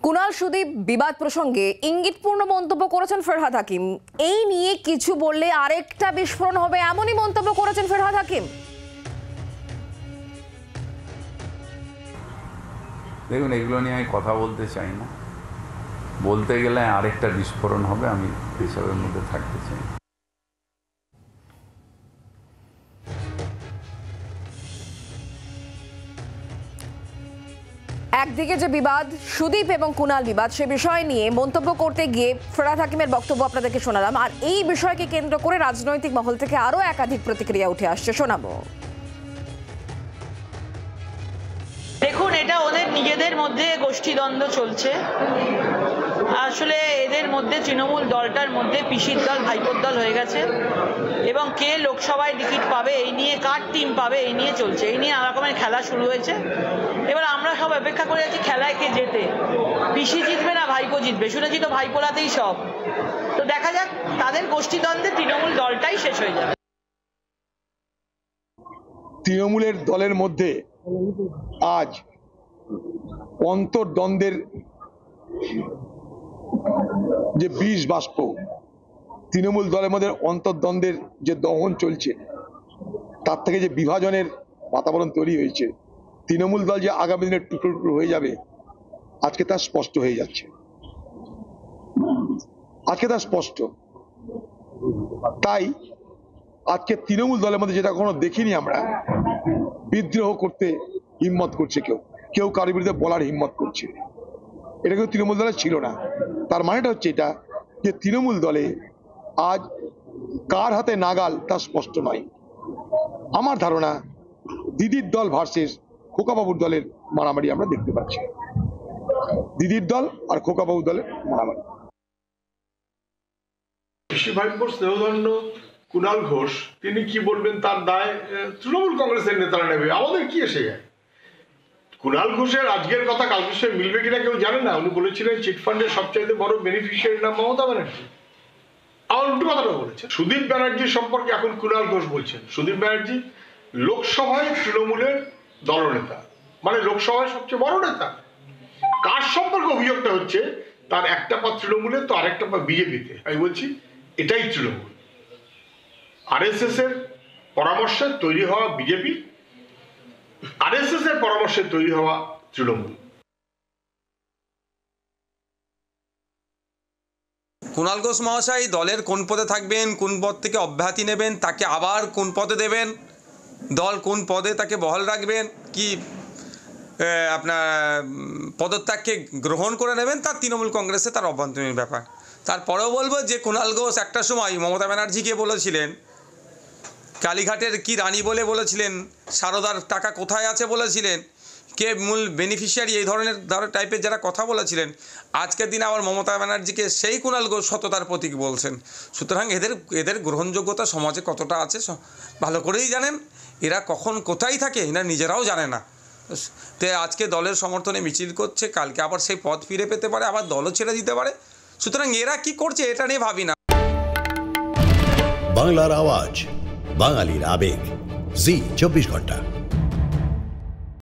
কুনাল সুদীপ বিবাদ প্রসঙ্গে ইঙ্গিতপূর্ণ মন্তব্য করেছেন ফেরহাদ হাকিম। এই নিয়ে কিছু বললে আরেকটা বিস্ফোরণ হবে, এমনই মন্তব্য করেছেন ফেরহাদ হাকিম। দেখুন, এগুলো নিয়ে আমি কথা বলতে চাই না। বলতে গেলে আরেকটা বিস্ফোরণ হবে, আমি এসবের মধ্যে থাকতে চাই। একদিকে যে বিবাদ সুদীপ এবং কুনাল বিবাদ, সে বিষয় নিয়ে মন্তব্য করতে গিয়ে ফেরহাদ হাকিমের বক্তব্য আপনাদেরকে শোনালাম। আর এই বিষয়কে কেন্দ্র করে রাজনৈতিক মহল থেকে আরো একাধিক প্রতিক্রিয়া উঠে আসছে, শোনাবো। দেখুন, এটা ওদের নিজেদের মধ্যে গোষ্ঠীদ্বন্দ্ব চলছে। আসলে এদের মধ্যে তৃণমূল দলটার মধ্যে পিসির দল ভাইপোর দল হয়ে গেছে এবং কে লোকসভায় টিকিট পাবে এই নিয়ে, কার টিম পাবে এই নিয়ে চলছে। এই নিয়ে নানা রকমের খেলা শুরু হয়েছে। এবার আমরা সব অপেক্ষা করে আছি খেলায় কে জেতে। পিসি জিতবে না ভাইপো জিতবে, শুনেছি তো ভাইপোলাতেই সব। তো দেখা যাক, তাদের গোষ্ঠীদ্বন্দ্বে তৃণমূল দলটাই শেষ হয়ে যাবে। তৃণমূলের দলের মধ্যে আজ অন্তর্দ্বন্দ্বের যে বিষ বাষ্প, তৃণমূল দলের মধ্যে অন্তর্দ্বন্দ্বের যে দহন চলছে, তার থেকে যে বিভাজনের বাতাবরণ তৈরি হয়েছে, তৃণমূল দল যে আগামী দিনে টুকরো টুকরো হয়ে যাবে, আজকে তা স্পষ্ট হয়ে যাচ্ছে। আজকে তা স্পষ্ট। তাই আজকে তৃণমূল দলের মধ্যে যেটা কখনো দেখিনি আমরা, বিদ্রোহ করতে হিম্মত করছে কেউ, কেউ কারোর বিরুদ্ধে বলার হিম্মত করছে, এটা কেউ তৃণমূল দলে ছিল না। তার মানেটা হচ্ছে এটা যে তৃণমূল দলে আজ কার হাতে নাগাল তা স্পষ্ট নয়। আমার ধারণা দিদির দল ভার্সেস খোকাবাবুর দলের মারামারি আমরা দেখতে পাচ্ছি। দিদির দল আর খোকাবাবুর দলের মারামারি। পিসি ভাইপোর স্নেহধন্য কুনাল ঘোষ, তিনি কি বলবেন তার দায় তৃণমূল কংগ্রেসের নেতারা নেবে, আমাদের কি এসে যায়। কুনাল ঘোষের আজকের কথা কালকে সে মিলবে কিনা কেউ জানে না। উনি বলেছিলেন চিটফান্ডের সবচাইতে বড় বেনিফিশিয়ারির নাম মমতা ব্যানার্জি। আমার উল্টো কথাটা বলেছেন। সুদীপ ব্যানার্জি সম্পর্কে এখন কুনাল ঘোষ বলছেন সুদীপ ব্যানার্জি লোকসভায় তৃণমূলের দলনেতা, মানে লোকসভায় সবচেয়ে বড় নেতা। কার সম্পর্কে অভিযোগটা হচ্ছে, তার একটা পা তৃণমূলে তো আরেকটা পা বিজেপিতে। আমি বলছি এটাই তৃণমূল। আরএসএস এর পরামর্শে তৈরি হওয়া বিজেপি, আরএসএস এর পরামর্শে তৈরি হওয়া তৃণমূল। কুনাল ঘোষ মহাশয় দলের কোন পদে থাকবেন, কোন পদ থেকে অব্যাহতি নেবেন, তাকে আবার কোন পদে দেবেন, দল কোন পদে তাকে বহাল রাখবেন, কি আপনার পদত্যাগকে গ্রহণ করে নেবেন, তার তৃণমূল কংগ্রেসে তার অভ্যন্তরীণ ব্যাপার। তারপরেও বলবো যে কুনাল ঘোষ একটা সময় মমতা ব্যানার্জিকে বলেছিলেন, কালীঘাটের কি রানী বলে বলেছিলেন, সারদার টাকা কোথায় আছে বলেছিলেন, কে মূল বেনিফিশিয়ারি, এই ধরনের টাইপের যারা কথা বলেছিলেন, আজকের দিনে আবার মমতা ব্যানার্জিকে সেই কুনাল ঘোষ সততার প্রতীক বলছেন। সুতরাং এদের গ্রহণযোগ্যতা সমাজে কতটা আছে ভালো করেই জানেন। এরা কখন কোথায় থাকে এরা নিজেরাও জানে না। তো আজকে দলের সমর্থনে মিছিল করছে, কালকে আবার সেই পদ ফিরে পেতে পারে, আবার দলও ছেড়ে দিতে পারে। সুতরাং এরা কি করছে এটা নিয়ে ভাবি না। বাংলার আওয়াজ, বাঙালির আবেগ, জি 24 ঘন্টা।